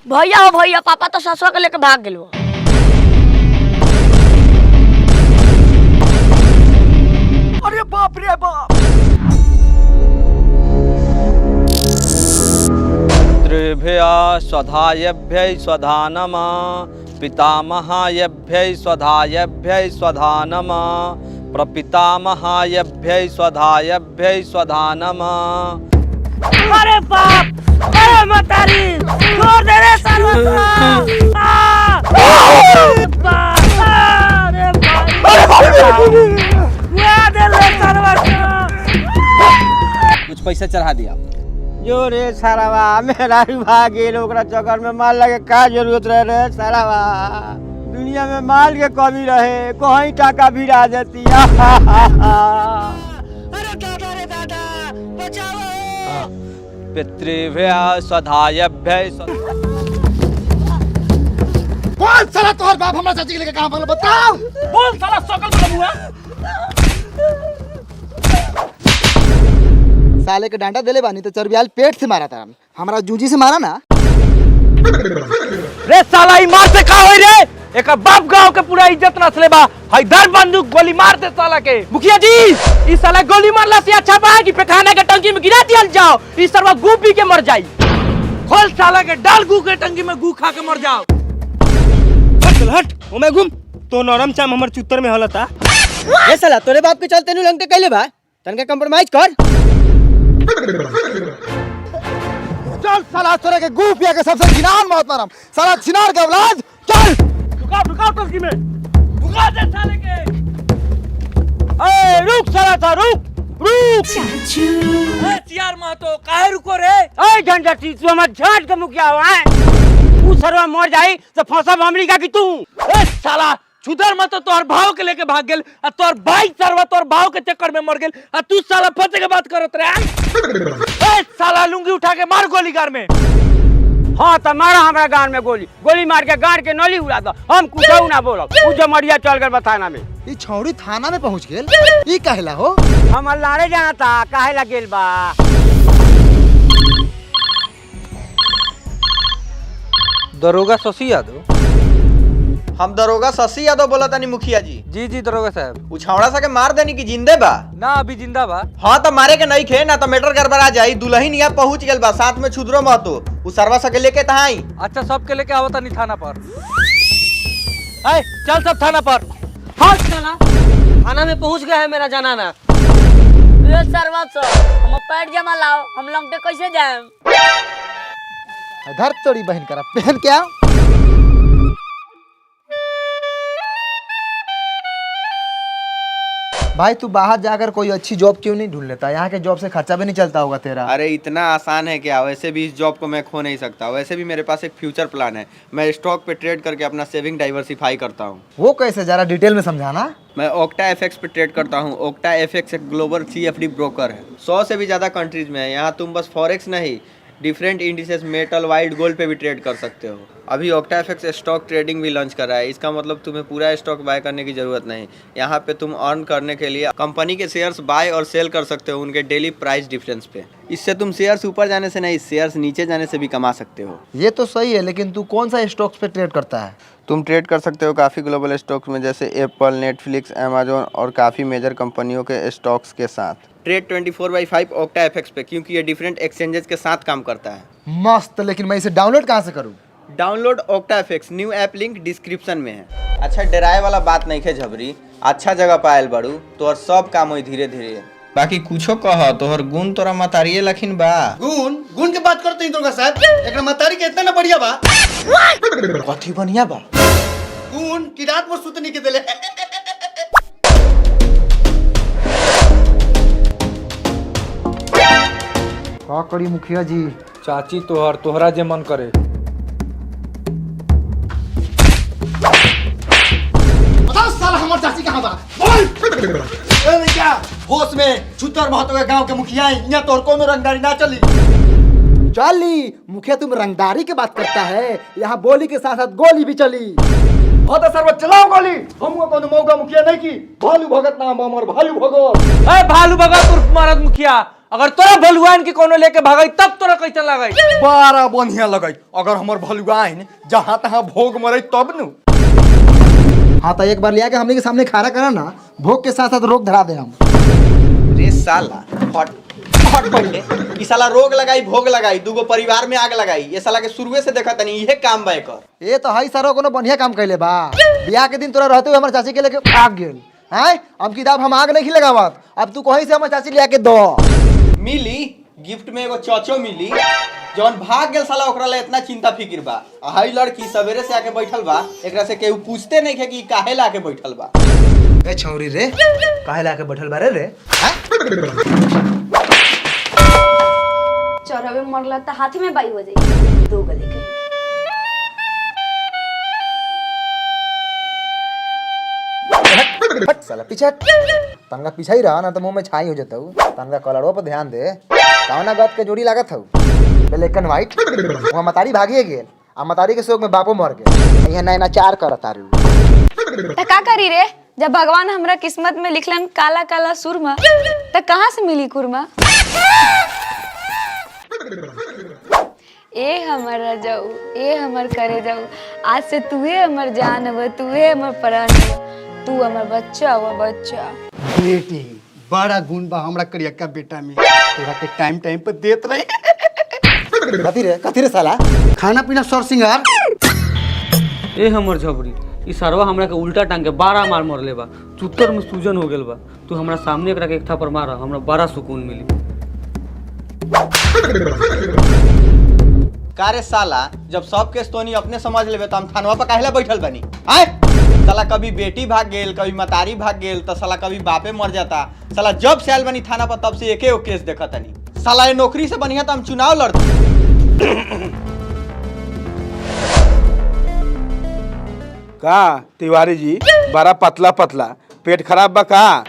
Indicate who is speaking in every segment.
Speaker 1: भैया हो भैया, पापा तो ससुर के लेके भाग गेलो।
Speaker 2: अरे बाप रे बाप।
Speaker 3: पितृभ्य स्वधायभ्य स्वधानम, पितामहायभ्य स्वधायभ्य स्वधानम, प्रपितामहायभ्य स्वधायभ्य स्वधानम।
Speaker 1: अरे बाप, अरे मतारी, छोड़ दे रे सर्वस्व।
Speaker 3: कुछ पैसा चढ़ा दिया।
Speaker 2: जो रे सारावा मेरा भाग गेल, ओकरा चक्कर में माल लगे का जरूरत रहे रे सारावा। दुनिया में माल के कमी रहे, कहीं टाका भिड़ा देती।
Speaker 1: अरे दादा रे दादा, बचाओ।
Speaker 3: पितृभ्य स्वधायभ्य
Speaker 4: कौन साला तोहर बाप हमरा चाची के लेके कहां भागल बताओ।
Speaker 2: बोल साला सकल बबुआ।
Speaker 4: साले के डांटा देले बानी तो चरबियाल पेट से मारा था, हमरा जूजी से मारा ना।
Speaker 2: रे साला ई मार से का होई रे? एक बाप गांव के पूरा इज्जत न चले बा। हई धर बंदूक गोली मार दे साला के। मुखिया जी, ई साला गोली मारला से अच्छा बा कि पेखाना के टंकी में गिरा दियल जाओ। ई सरवा गू पी के मर जाई। खोल साला के डाल गू के टंकी में गू खा के मर जाओ। चल हट, ओमे घूम। तो नरम चाम हमर चुत्तर में हलता।
Speaker 4: ए साला तोरे बाप के चलते नु लंगटे कैले बा, तन के कंप्रोमाइज कर। चल साला तोरे के गू पिया के सबसे घिनान मौत मारम। साला छिनार के औलाद, चल।
Speaker 2: रुका टंकी में। रुका दे साले के। ए रुक साला था, रुक। ए चियार महतो, काहे रुको रे?
Speaker 5: ए झंझटी, तू हमर झाट के मुखिया हो हैं? तू सरवा मर जाई तो फंसा मामली का कि तू?
Speaker 2: ए साला छुदर मत तो तोहर भाव के लेके भाग गेल, आ तोहर भाई सरवा तोहर भाव के चक्कर में मर गेल, आ तू साला फंसे के बात करत रे। ए साला लुंगी उठा के मार गोली गार में।
Speaker 5: हाँ तो मारा हमरा गान में गोली मार के गाड़ के नली उड़ा दो। हम कुछ ना बोलब। उ जमरिया चल गए थाना में।
Speaker 4: ई छौड़ी थाना में पहुंच गेल, ई कहला हो?
Speaker 5: हम लारे जाना था, काहे ला गेल बा?
Speaker 3: दरोगा शशि यादव।
Speaker 6: हम दरोगा शशि यादव बोला तानी मुखिया जी।
Speaker 3: जी दरोगा साहब।
Speaker 6: उछावड़ा सा के मार देनी की जिंदे बा?
Speaker 3: ना अभी जिंदा बा।
Speaker 6: हाँ तो मारे के नहीं खे ना तो मैटर गड़बड़ा जाई। दुल्हन यहाँ पहुंच गेल बा, साथ में छुदरो महतो। उ सरवा सके लेके तहाई।
Speaker 3: अच्छा सबके लेके आवता नहीं थाना पर।
Speaker 2: ए चल सब थाना पर।
Speaker 1: हाँ साला, थाना में पहुंच गया है मेरा जनाना। ये सर्वस्व, हम पैर जमा लाओ, हम लंगटे कैसे जाएं?
Speaker 4: धर तोड़ी बहन करा पहन के आओ। भाई तू बाहर जाकर कोई अच्छी जॉब क्यों नहीं ढूंढ लेता? यहाँ के जॉब से खर्चा भी नहीं चलता होगा तेरा।
Speaker 6: अरे इतना आसान है क्या? वैसे भी इस जॉब को मैं खो नहीं सकता। वैसे भी मेरे पास एक फ्यूचर प्लान है। मैं स्टॉक पे ट्रेड करके अपना सेविंग डाइवर्सिफाई करता हूँ।
Speaker 4: वो कैसे, जरा डिटेल में समझाना।
Speaker 6: मैं ओक्टा एफएक्स पे ट्रेड करता हूँ। ओक्टा एफएक्स एक ग्लोबल CFD ब्रोकर है। 100 से भी ज़्यादा कंट्रीज में है। यहाँ तुम बस फॉरेक्स नहीं, different indices, metal, white, gold पे भी ट्रेड कर सकते हो। अभी ओक्टा एफएक्स स्टॉक ट्रेडिंग भी लॉन्च कर रहा है। इसका मतलब तुम्हें पूरा स्टॉक बाय करने की जरूरत नहीं। यहाँ पे तुम अर्न करने के लिए कंपनी के शेयर्स बाय और सेल कर सकते हो उनके डेली प्राइस डिफरेंस पे। इससे तुम शेयर्स ऊपर जाने से नहीं, शेयर्स नीचे जाने से भी कमा सकते हो।
Speaker 4: ये तो सही है, लेकिन तू कौन सा स्टॉक्स पे ट्रेड करता है?
Speaker 6: तुम ट्रेड कर सकते हो काफ़ी ग्लोबल स्टॉक्स में, जैसे एप्पल, नेटफ्लिक्स, अमेजोन और काफ़ी मेजर कंपनियों के स्टॉक्स के साथ। ट्रेड 24/5 ओक्टा एफएक्स पे, क्योंकि ये डिफरेंट एक्सचेंजेस के साथ काम करता है।
Speaker 4: मस्त, लेकिन मैं इसे डाउनलोड कहाँ से करूँ?
Speaker 6: Download octa FX, new app link description में है। अच्छा डराए वाला बात नहीं है झबरी, अच्छा जगह पायल बड़ू तो और सब काम हो धीरे धीरे। बाकी कुछो कह, तोहर गुण तोरा मतारिये लखिन बा।
Speaker 4: गुण के बात करते हैं दुर्गा साहब, एक मतारी के इतना ना बढ़िया बा।
Speaker 6: कथी बढ़िया बा?
Speaker 4: गुण की रात भर सुतने के दिले। का करी मुखिया जी?
Speaker 3: चाची तोहरा जे मन करे।
Speaker 4: बताओ साला हमार चाची कहाँ बा? बोल। ए क्या होश में छुतर महतो के गांव के मुखिया है, यहाँ तोर कोनो रंगदारी ना चली। चली मुखिया, तुम रंगदारी की बात करता है, यहाँ बोली के साथ साथ गोली भी चली। हाँ तो सर्व चलाओ गोली। हमको कोनो मौका मुखिया नहीं की। भालू भगत नाम हमर, भालू भगत।
Speaker 2: ए भालू भगत उर्फ महाराज मुखिया, अगर तोरा भलुआन के कोनो लेके भागई तब तोरा कैसे लगई?
Speaker 4: बड़ा बढ़िया लगई अगर हमर भलुआइन जहाँ तहाँ भोग मरे तब नु। हाँ तो एक बार लिया के हमने के सामने खाना करा ना, भोग के साथ साथ रोग धरा दे हम।
Speaker 6: रे साला हट हट पहले ई साला रोग लगाई भोग लगाई दूगो परिवार में आग लगाई। ये साला के शुरुए से देखा तनी इहे काम बा एकर।
Speaker 4: ये तो हई सारो कोनो बढ़िया काम कैले बा। बियाह के दिन तोरा रहते हुए हमर चाची के लेके भाग गेल हैं। अब किताब हम आग नहीं लगावत, अब तू कहीं से हमर चाची लिया के दो।
Speaker 6: मिली गिफ्ट में एगो चौचो मिली जौन भाग गेल साला ओकरा ला इतना चिंता फिक्र बा। आ हई लड़की सवेरे से आके बैठल बा, एकरा से केहू पूछते नहीं है कि काहे ला के बैठल बा।
Speaker 4: ए छौरी रे काहे ला के बैठल बारे रे?
Speaker 7: चौराहे में मरला तो हाथी में बाई हो जाएगी। दो गले के
Speaker 4: हट साला पीछे हट। तंगा पीछे ही रहा ना तो मुंह में छाई हो जाता हूँ। तंगा कलरों पर ध्यान दे। कावना गत के जोड़ी लागत हूँ ब्लैक एंड व्हाइट। वहाँ मतारी भागिए गेल आ मतारी के शोक में बापो मर गए। यहाँ नैना चार करत तारू।
Speaker 7: तो का करी रे? जब भगवान हमरा किस्मत में लिखलन काला काला सुरमा, तो कहाँ से मिली कुरमा? ए हमर रजाऊ, ए हमर करे जाऊ, आज से तूहे हमर जान हव, तूहे हमर प्राण हव, तू हमर बच्चा हुआ बच्चा।
Speaker 8: बेटी बड़ा गुण बा हमरा करियक्का बेटा में, तोरा के टाइम टाइम पर देत रही।
Speaker 4: कथी रे साला?
Speaker 8: खाना पीना सर सिंगार।
Speaker 1: ए हमर झबरी ई सरवा हमरा के उल्टा टांग के 12 मार मरले बा। चुत्तर में सूजन हो गेल बा। तू हमरा सामने एकरा के एक थापर मार, हमरा बड़ा सुकून मिली।
Speaker 6: कारे साला जब सब केस तोनी अपने समझ लेबे तो हम थानवा पर काहेला बैठल बनी? आय साला कभी बेटी भाग गेल, कभी मतारी भाग गेल, तो साला कभी बापे मर जाता। साला जब से आयल बनी थाना पर तब से एके गो केस देखा तनी। साला ये नौकरी से बढ़िया तो हम चुनाव लड़ते।
Speaker 9: का तिवारी जी बड़ा पतला पतला पेट खराब बा का?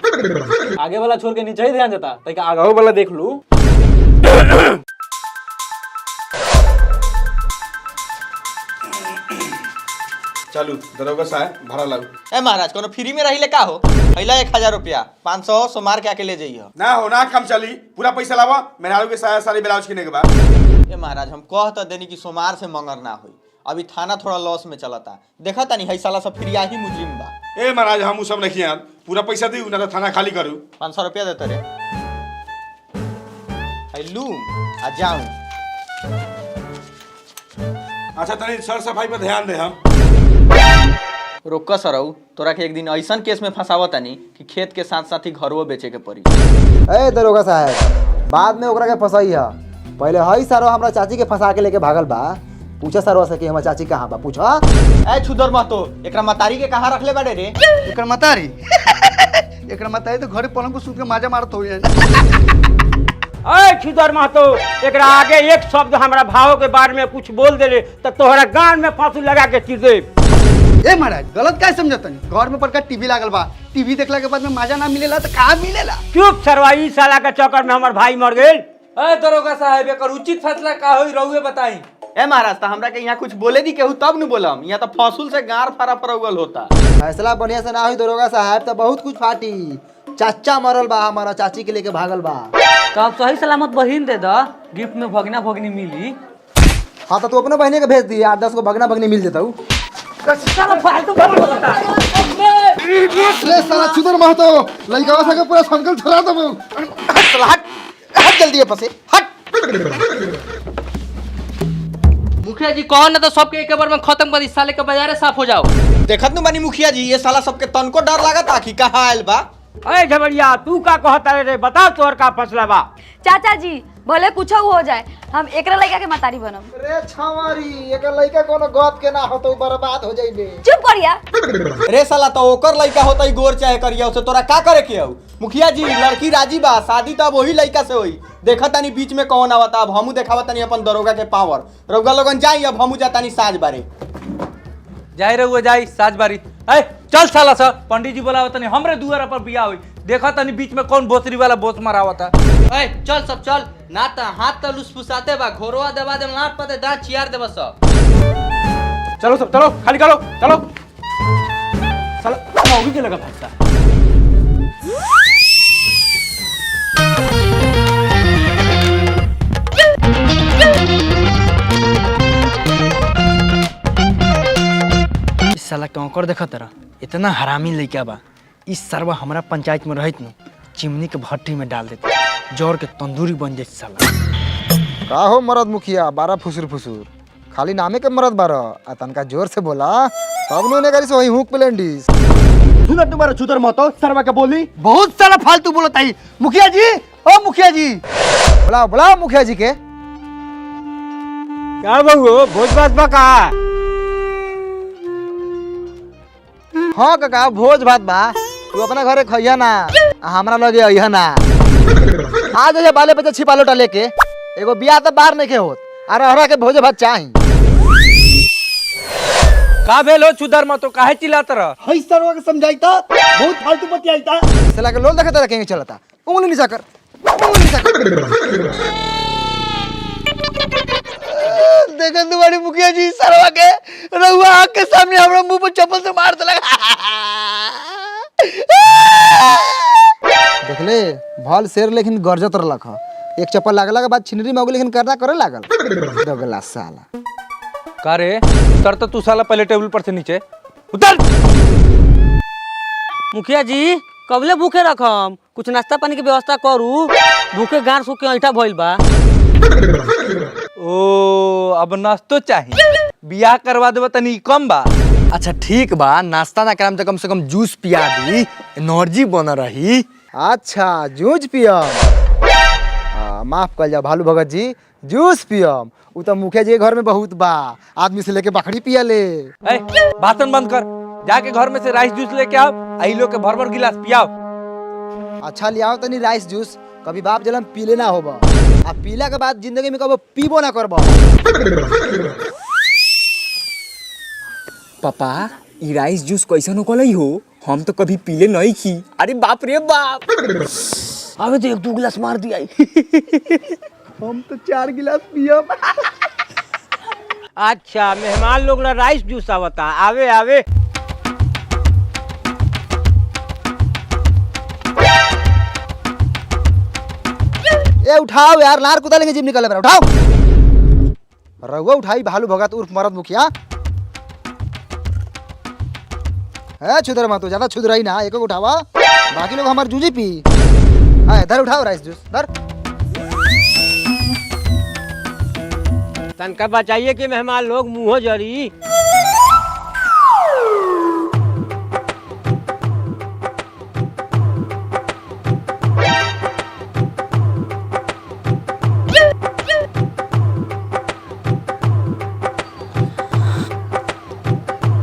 Speaker 2: आगे वाला छोड़ के नीचे ही ध्यान देता ताकि आगे वाला देख लू।
Speaker 9: चलू दरोगा साहब भाड़ा लागू।
Speaker 6: ए महाराज कोनो फ्री में रही ले का हो? पहला 1000 रुपया 500 सोमार के आके ले जाइए।
Speaker 9: ना हो ना कम चली, पूरा पैसा लावा। मेहरारू के साया सारी ब्लाउज किने के बाद।
Speaker 6: ए महाराज हम कह तो देनी कि सोमार से मंगर ना होई। अभी थाना थोड़ा लॉस में चलता। देखा तानी हई साला सब फ्रिया ही मुजरिम बा।
Speaker 9: ए महाराज हम सब नहीं यार, पूरा पैसा दी ना तो थाना खाली करू।
Speaker 6: 500 रुपया देते रे। हई लू आ जाऊं।
Speaker 9: अच्छा तनी सर सफाई पर ध्यान दे हम।
Speaker 6: रोक सरऊ तोरा के एक दिन ऐसा केस में फंसावत तानी कि खेत के साथ साथ ही घरवो बेचे के पड़ी।
Speaker 4: ए दरोगा साहब बाद में ओकरा के फंसाई है। पहले हई सारो हमरा चाची के फंसा के लेके भागल बा। पूछा सरवा से कि हमर चाची कहाँ बा? पूछा।
Speaker 6: ए छुदर महतो एकरा मतारी के कहाँ रखले बाड़े रे?
Speaker 8: एकर मतारी एकर मतारी तो घरे पलंग को सूत के माजा मारत होई।
Speaker 5: अय छुदर महतो, एकरा आगे एक शब्द हमरा भाव के बारे में कुछ बोल देले तो तोहरा गान में फांसी लगा के चीर दे।
Speaker 8: ए महाराज गलत काय समझतनी? घर में बड़का टीवी लागल बा, टीवी देखला के बाद में माजा ना मिलेला तो कहाँ मिलेला?
Speaker 5: चुप सरवा, ई साला के चक्कर में हमर भाई मर गेल।
Speaker 2: ए दरोगा साहब एकर उचित फैसला का होई रहुए बताई।
Speaker 6: ए महाराज तो हमरा के यहाँ कुछ बोले दी केहू तब न बोलम। यहाँ तो फसूल से गार फारा परौगल होता।
Speaker 4: फैसला बढ़िया से ना हुई दरोगा साहब तो बहुत कुछ फाटी। चाचा मरल बा, हमारा चाची के लेके भागल बा।
Speaker 1: तो आप सही सलामत बहिन दे दा, गिफ्ट में भगना भगनी मिली।
Speaker 4: हाँ तो तू अपने बहने के भेज दी, 8-10 को भगना भगनी मिल जाता हूँ।
Speaker 8: ले साला छुदर महतो लइकावा सके पूरा संकल चला दबो।
Speaker 4: हट हट जल्दी फंसे हट।
Speaker 2: मुखिया जी कहो ना तो सबके एक बार में खत्म कर दी, साले के बाजारे साफ हो जाओ।
Speaker 6: देखत नु बानी मुखिया जी ये साला सबके तनको डर लागता कि कहाँ आयल बा।
Speaker 5: अय झबरिया तू का कहता रे? बताओ तोहर का फैसला बा?
Speaker 7: चाचा जी बोले कुछ हो जाए, हम एकरा लड़का के मतारी बनम।
Speaker 4: रे छावारी एकर लइका कोनो गत के ना हो तो बर्बाद हो जाइबे।
Speaker 7: चुप करिया।
Speaker 6: रे साला तो ओकर लइका होता ही गोर चाहे करिया उसे तोरा का करे के हऊ? मुखिया जी लड़की राजी बा, शादी तो अब वही लइका से होई। देखा तानी बीच में कौन आवता, अब हमू देखावा तानी अपन दरोगा के पावर। रउगा लोगन जाई, अब हमू जातानी साज बारे।
Speaker 2: जाई रहुए जाई साजबारी। ए चल साला सा पंडित जी बोलावत तनी हमरे दुआर पर बियाह होई। देखा तनी बीच में कौन भोसरी वाला बोस मारावता।
Speaker 1: ए चल सब चल ना त हाथ त लुसफुसाते बा, घोरवा दबा दे, लाट पते दांत चियार देबा सब।
Speaker 5: चलो सब चलो, खाली करो चलो। साला मौगी के लगा फंसा।
Speaker 2: साला कौकर देखा तरह इतना हरामी लइका बा। इस सरवा हमारा पंचायत में रहित न चिमनी के भट्टी में डाल देते जोर के तंदूरी बन जाए साला।
Speaker 4: का हो मरद मुखिया बारा फुसुर फुसुर खाली नामे के मरद बारा आ तनका जोर से बोला तब नो ने करी से वही हुक प्लेंडिस।
Speaker 8: सुनत तुम्हारा छुतर महतो सरवा के बोली बहुत सारा फालतू बोलता है। मुखिया जी ओ मुखिया जी
Speaker 4: बुलाओ बुलाओ मुखिया जी के।
Speaker 5: क्या बहू भोज भात बा का?
Speaker 4: हाँ काका भोज भात बा तू अपना घरे खइया ना हमरा लगे अइहा ना। आ जाइए बाले बच्चे छिपा लोटा लेके एगो बियाह तो बाहर नहीं के होत आ रहरा के भोज भात चाही।
Speaker 3: का भेलो छुदर मत तो काहे चिल्लात रह?
Speaker 8: हई सरवा के समझाइता बहुत फालतू बतियाइता।
Speaker 4: साला के लोल देखते रखेंगे चलता उंगली नीचा कर उंगली नीचा कर।
Speaker 8: देखो तुम्हारी मुखिया जी सरवा के रहुआ आँख के सामने हमरा मुंह पर चप्पल से मार देलक।
Speaker 4: देखले भल शेर लेकिन गरजत रहलक ह। एक चप्पल लागला के बाद छिनरी में हो लेकिन करना करे लागल दगला साला।
Speaker 3: का रे उतर तो तू साला पहले टेबल पर से नीचे उतर।
Speaker 1: मुखिया जी कबले भूखे रखम कुछ नाश्ता पानी के व्यवस्था करू भूखे गार सूख के ऐठा भइल बा।
Speaker 3: ओ अब नाश्तो चाहिए बियाह करवा देबा तनी कम बा।
Speaker 2: अच्छा ठीक बा नाश्ता ना कराम तो कम से कम जूस पिया दी एनर्जी बन रही।
Speaker 4: अच्छा जूस पियम माफ कर जा भालू भगत जी जूस पियम उ तो मुखिया जी के घर में बहुत बा आदमी से लेके बकरी पिया ले।
Speaker 3: ए भाषण बंद कर जाके घर में से राइस जूस लेके आओ आई लोग के भर भर गिलास पियाओ।
Speaker 4: अच्छा ले आओ तनी राइस जूस कभी बाप जलम पीले ना होबा आ पीला के बाद जिंदगी में कबो पीबो ना करबा।
Speaker 2: पापा ई राइस जूस कैसन होकलई हो हम तो कभी पीले नहीं खी। अरे बाप रे बाप
Speaker 1: अबे तो एक दो गिलास मार दिया।
Speaker 8: हम तो 4 गिलास पियम।
Speaker 5: अच्छा मेहमान लोग ला राइस जूस आवता आवे आवे।
Speaker 4: ए उठाओ यार लार कुदा लेंगे जिम निकल रहा उठाओ। रहुआ उठाई भालू भगत उर्फ मरद मुखिया। है छुदर मत ज्यादा छुदर ही ना एक उठावा बाकी लोग हमारे जूझी पी। इधर उठाओ राइस जूस इधर।
Speaker 5: तनका बचाइए कि मेहमान लोग मुंह जरी।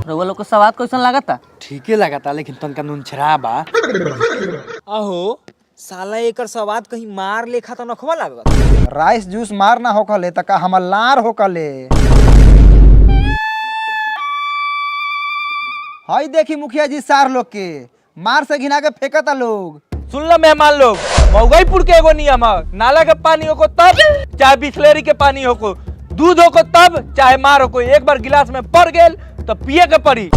Speaker 1: रउआ लोग को सवाद कैसन लागता?
Speaker 2: ठीके लगाता लेकिन तनका नून छरा बा।
Speaker 10: अहो साला एकर सवाद कहीं मार लेखा तो नखवा लागत।
Speaker 4: राइस जूस मार ना होकले त का हमर लार होकले। हाय देखी मुखिया जी सार लोग के मार से घिना के फेंकता लोग।
Speaker 3: सुन लो मेहमान लोग मऊगईपुर के एगो नियम है नाला के पानी हो को तब चाहे बिस्लेरी के पानी हो को दूध हो को तब चाहे मार हो को एक बार गिलास में पड़ गेल तो पिए के पड़ी।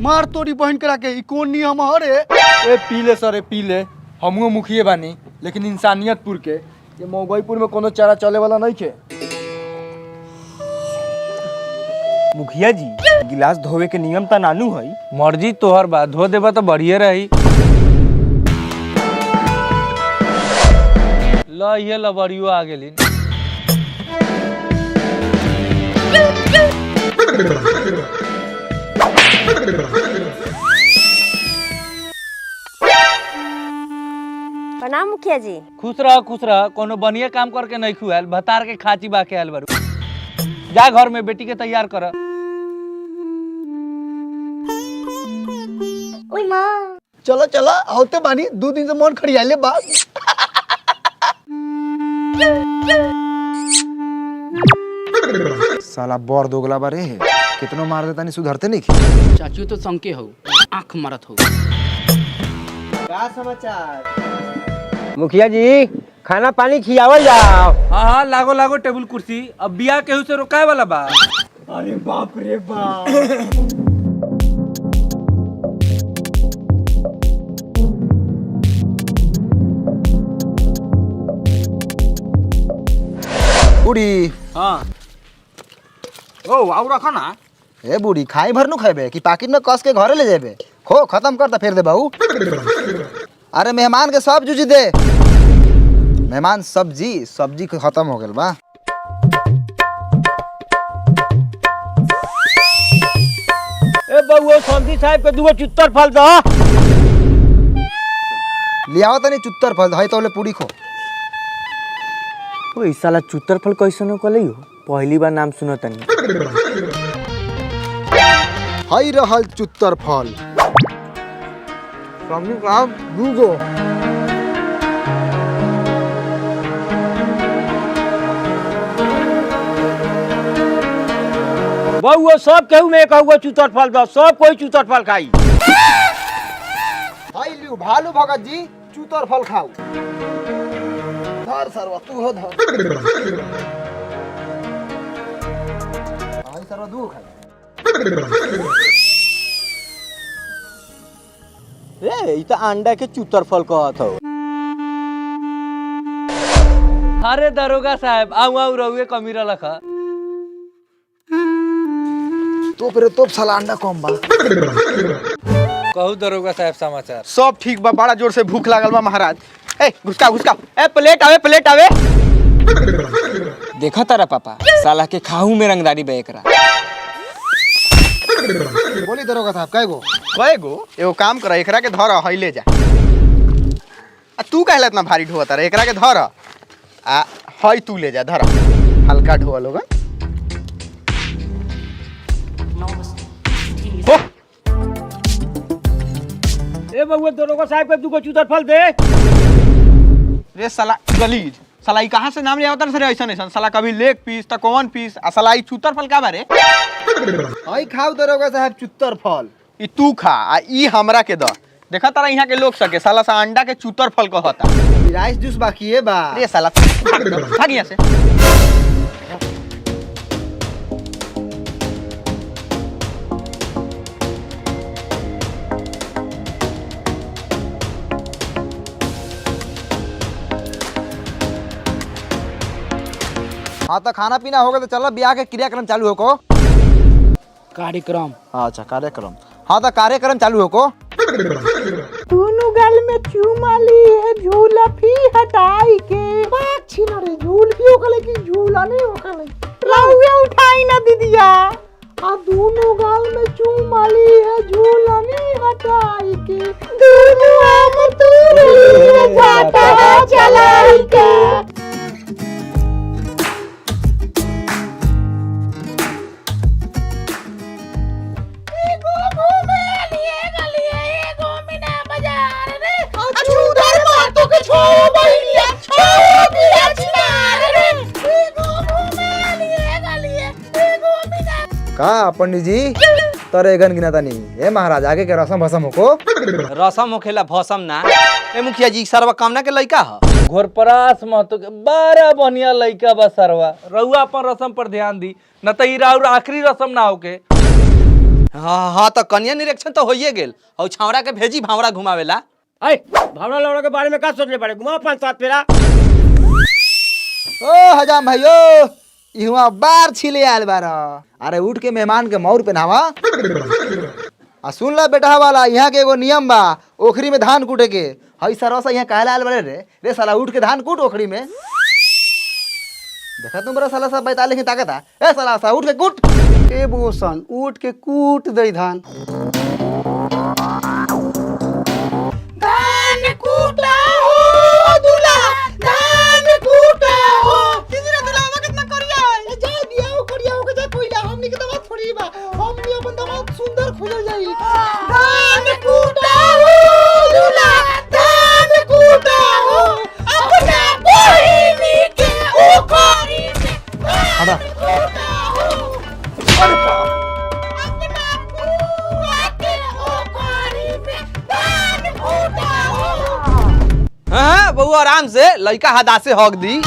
Speaker 8: मार तोरी बहन करा के ई कोन नियम हरे।
Speaker 2: ए पीले सरे पीले हमहू मुखिए बानी लेकिन इंसानियतपुर के ये मऊगईपुर में कोनो चारा चले वाला नहीं के। मुखिया जी गिलास धोवे के नियम ता नानू है।
Speaker 3: मर्जी तोहर बा धो देबा तो बढ़िया रही। ल ये लबड़ियो आ गेली।
Speaker 11: प्रणाम मुखिया जी।
Speaker 3: खुश रह कोनो बढ़िया काम करके नहीं खुआल भतार के खाची बा के आल बारू। जा घर में बेटी के तैयार कर।
Speaker 11: ओई माँ
Speaker 8: चलो चलो होते बानी 2 दिन से मन खड़ियाले बा।
Speaker 4: साला बर दोगला बारे कितनो मार देता नहीं सुधरते नहीं।
Speaker 1: चाचू तो संके हो आँख मारत हो।
Speaker 10: क्या समाचार?
Speaker 5: मुखिया जी खाना पानी खियावल जाओ।
Speaker 3: हाँ लागो लागो टेबल कुर्सी अब बियाह केहू से रोकाए वाला बा।
Speaker 8: अरे बाप रे बाप।
Speaker 4: उड़ी
Speaker 10: हाँ ओ आओ रखो ना।
Speaker 4: ए बूढ़ी खाई भर नु खेबे कि पाकिट में कस के घरे ले जेबे खो खत्म कर त फिर दे बहू अरे मेहमान के सब जूझी दे मेहमान सब्जी खत्म हो गेल बा
Speaker 5: ए बउआ संधी साहब के दुगो चुत्तर फल दो।
Speaker 4: लियाओ तनी चुत्तर फल हई तोले पूरी खो
Speaker 10: ओ ई साला चुत्तर फल कैसन हो कलई हो पहली बार नाम सुनो तनी।
Speaker 4: हई रहल चुत्तर फल समझू का दूगो
Speaker 5: बउआ सब केहू में कहूँ चुत्तर फल दो सब कोई चुत्तर फल खाई।
Speaker 4: हई लियो भालू भगत जी चुत्तर फल खाऊ धर सरवा तू हो धर हई सरवा दू खा
Speaker 6: रे ई त अंडा के चुतर फल कहत हो।
Speaker 3: अरे दरोगा साहब आऊ आऊ रहुए कमीरा लखा
Speaker 4: तो साला अंडा कम बा
Speaker 3: कहू दरोगा साहब समाचार।
Speaker 2: सब ठीक बा बड़ा जोर से भूख लागल बा महाराज। ए घुसका ए प्लेट आवे
Speaker 10: देखा तारा पापा साला के खाहू में रंगदारी बे एकरा।
Speaker 4: बोली दरोगा साहब कएगो
Speaker 2: एगो काम कर एकरा के धर हई ले जा आ तू कहला इतना भारी ढोता रे एकरा के धर आ हई तू ले जा धर हल्का ढोआ लोगा
Speaker 5: ए बउआ दरोगा साहब के दुगो चुत्तर फल दे।
Speaker 2: रे साला गलीज साला ई कहां से नाम ले आवता रे ऐसा साला कभी लेग पीस त कौन पीस आ साला ई चुतर फल का बारे
Speaker 4: हई खाऊ दरोगा साहब चुत्तर फल
Speaker 2: ई तू खा आ ई हमरा के द देखा तारा यहाँ के लोग सके साला सा अंडा के चुतर फल कहता
Speaker 4: राइस जूस बाकी है बा
Speaker 2: रे साला भाग यहाँ से।
Speaker 4: हाँ तो खाना पीना हो गया तो चलो ब्याह के क्रियाक्रम चालू हो को
Speaker 10: कार्यक्रम
Speaker 4: अच्छा कार्यक्रम हाँ तो कार्यक्रम चालू हो को
Speaker 11: दोनों गल में चूमा ली है झूला भी हटाई के बात छीना रे झूल भी ओकले की झूला नहीं ओकले लाउया उठाई ना दीदिया आ दोनों गल में चूमा ली है झूला नहीं हटाई के दोनों आम तू जाता चलाई के
Speaker 4: का पंडित जी तरे गन गिना तानी ए महाराज आगे के रसम भसम हो को
Speaker 2: रसम होखेला भसम ना ए मुखिया जी सरवा कामना के लइका ह
Speaker 3: घोरपरास महतो के बड़ा बढ़िया लइका बा सरवा रहुआ अपन रसम पर ध्यान दी न त ई राउर आखिरी रसम ना होके।
Speaker 2: हाँ तो कन्या निरीक्षण तो होइए गेल और छावड़ा के भेजी भावड़ा घुमावेला।
Speaker 5: ए भावना लौड़ा के बारे में का सोचले पड़े घुमा 5-7 फेरा।
Speaker 4: ओ हजाम भाइयो इहुआ बार छिले आयल बार अरे उठ के मेहमान के मौर पहनावा आ सुन ला बेटा वाला यहाँ के एगो नियम बा ओखरी में धान कूटे के हई सरसा यहाँ कहला आयल बारे रे साला उठ के धान कूट ओखरी में देखा तुम बड़ा साला सब बैताले की ताकत है ए साला सा उठ के कूट
Speaker 8: ए बोसन उठ के कूट दई धान
Speaker 11: धान कूटा हो दूल्हा धान कूटा हो किसी दूल्हा कितना करिया है जा दिया हो करिया हो के जा कोइला हमनी के दवा थोड़ी बा हमनी अपन दवा सुंदर खुल जाई धान कूटा हो दूल्हा धान कूटा हो अपना बहिनी के ओखरी में
Speaker 4: हटा
Speaker 11: अरे अपना बुआ के ओखरी में धान कूटा हो
Speaker 2: हाँ बहू आराम से लइका हदा से हक दी।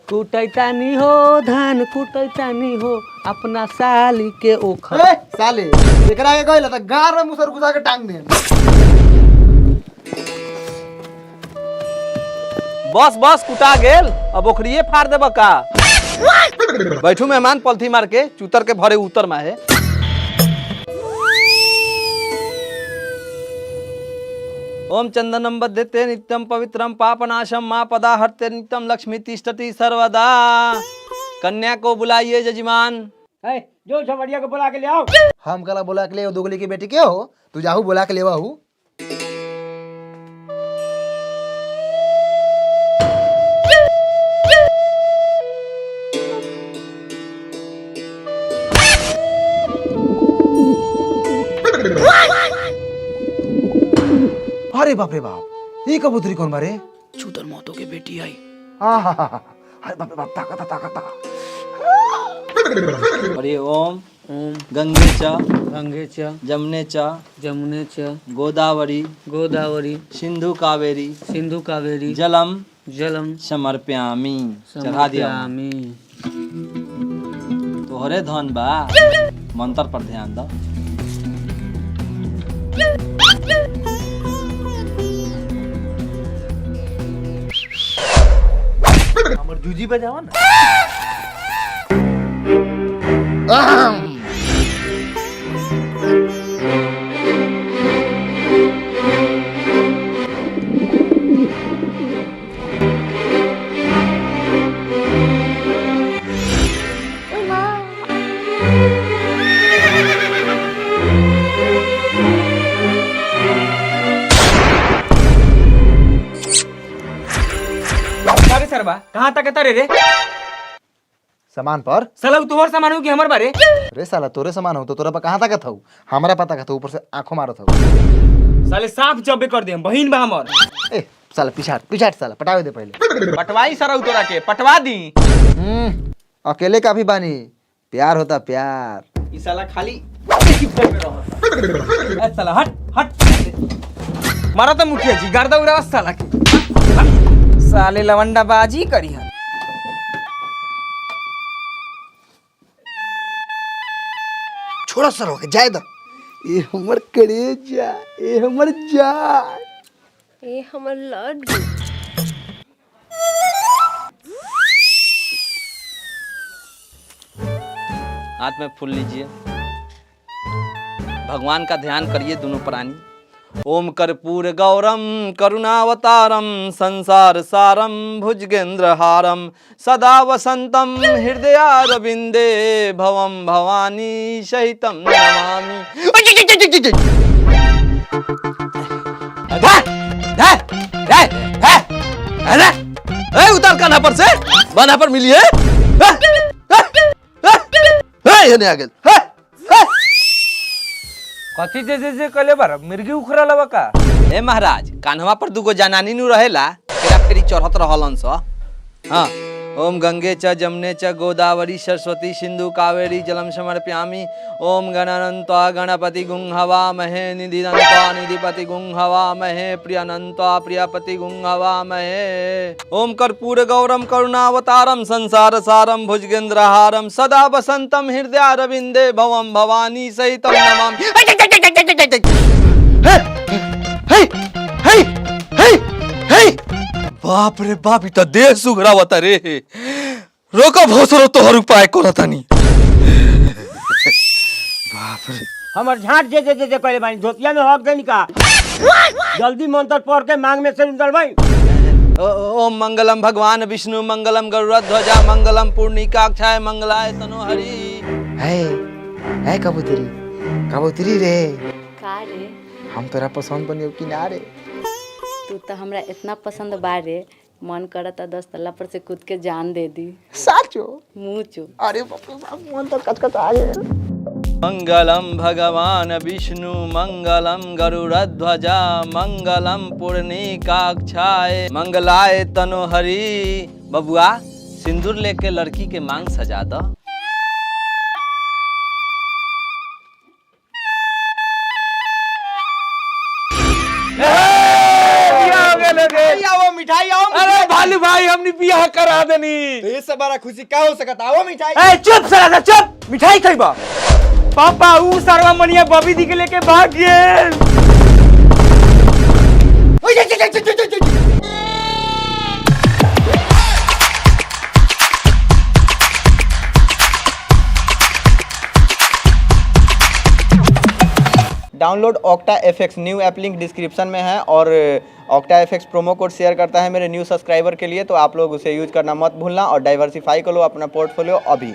Speaker 3: कूट
Speaker 1: कुटैतानी हो धान कुटैतानी हो अपना साली के ओखर।
Speaker 4: ए साले एकरा के कहला त गार में मुसर घुसा के टांग दे।
Speaker 3: बस बस कुटा गेल, अब ओखरिए फाड़ देब का। बैठू मेहमान पलथी मार के चूतर के भरे उतर में है। ओम चंदनम बद्धते नित्यम पवित्रम पापनाशम माँ पदा हरते नित्यम लक्ष्मी तिष्ठति सर्वदा। कन्या को बुलाइए जजमान।
Speaker 5: जो झमरिया को बुला के ले आओ।
Speaker 4: हम कला बोला के ले दोगली की बेटी के हो, तू जाहू बोला के लेवा हूँ। अरे बाप रे बाप, ये कबूतरी कौन बारे?
Speaker 1: चूतर महतो के बेटी आई।
Speaker 4: अरे बाप रे बाप, ताकत।
Speaker 3: अरे ओम गंगे
Speaker 1: गंगे
Speaker 3: जमुने
Speaker 1: जमुने च
Speaker 3: गोदावरी
Speaker 1: सिंधु कावेरी जलम
Speaker 3: समर्प्यामी। चढ़ा दिया। तोहरे धन बा, मंत्र पर ध्यान दो।
Speaker 2: हमर जूजी बजावा ना। सरबा कहाँ तक तारे रे?
Speaker 4: सामान पर
Speaker 2: साला तोहर सामान हो कि हमर बारे?
Speaker 4: रे साला तोरे सामान हो तो तोरा पर कहाँ तक हूँ? हमारा पता का ऊपर से आंखों मारत हूँ।
Speaker 2: साले साफ जब्बे कर दे, बहिन बा हमर।
Speaker 4: ए साला पिछाड़ साला पटावे दे पहले।
Speaker 3: पटवाई सरऊ तोरा के पटवा दी।
Speaker 4: अकेले का भी बानी, प्यार होता प्यार।
Speaker 3: ई साला खाली
Speaker 2: साला हट मारा तो मुखिया जी गर्दा उड़ा साला के। साले लवंडा बाजी करी है।
Speaker 4: छोड़ा सर हो जाए दो। ए हमर करेजा, ए हमर जान,
Speaker 7: ए हमर लड्डू।
Speaker 3: हाथ में फूल लीजिए, भगवान का ध्यान करिए दोनों प्राणी। ओम कर्पूर गौरम करुणावतारम संसार सारम भुजगेंद्र हारम सदा वसंतम हृदयारविंदे भवम भवानी सहितम नमामि। उतार कान्हा पर से, बान्हा पर मिलिए। आ गेल।
Speaker 2: कथी जे कले बार मिर्गी उखरा लवा का?
Speaker 3: ए महाराज, कान्हवा पर दुगो जनानी नु रहेला, तेरा फेरी चढ़त रहलन स। हाँ, ओम गंगे च जमुने च गोदावरी सरस्वती सिंधु कावेरी जलम समर्प्यामि। ओम गणानन्त्वा गणपति गुं हवा महे निधिनन्त्वा निधिपति गुं हवा महे प्रियनन्त्वा प्रियपति गुं हवा महे। ओम कर्पूर गौरम करुणावतारम संसार सारम भुजगेंद्रहारम सदा वसंतम हृदयारविंदे भवम भवानी सहितम नमामि। बाप रे बाप, इतना देह सुघरावता रे। रोको भोसरो तोहर उपाय कोला तनी। बाप रे,
Speaker 5: हमर झाट जे कहले बानी धोतिया में हक देनी का। जल्दी मंत्र पढ़ के मांग में से निकल भाई।
Speaker 3: ओम मंगलम भगवान विष्णु मंगलम गरुड़ध्वजा मंगलम पूर्णिकाक्षाय मंगलाय तनोहरि।
Speaker 4: है कबूतरी रे,
Speaker 7: का रे?
Speaker 4: हम तोरा पसंद बनियो कि ना रे?
Speaker 7: तू तो हमरा इतना पसंद बारे, मन करता 10 तल्ला पर से कूद के जान दे दी।
Speaker 4: साचो?
Speaker 7: मुँह चो।
Speaker 4: अरे बाप रे बाप, मन तो कचकच आ गया।
Speaker 3: मंगलम भगवान विष्णु मंगलम गरुड़ध्वजा मंगलम पूर्णिकाक्षाय मंगलाय तनोहरि। बबुआ, सिंदूर लेके लड़की के मांग सजा दो।
Speaker 2: मिठाई आओ। अरे भाई
Speaker 9: लालू भाई हमने बियाह करा देनी।
Speaker 6: तो ये सब बड़ा खुशी का हो सकता है? वो मिठाई
Speaker 2: ए चुप साला चुप, मिठाई खइबा। पापा ऊ सरवा मनिया बबी दी के लेके भाग गेल।
Speaker 6: Download octa FX new app link description में है और octa FX promo code share करता है मेरे न्यू सब्सक्राइबर के लिए, तो आप लोग उसे यूज करना मत भूलना और डाइवर्सिफाई कर लो अपना पोर्टफोलियो अभी।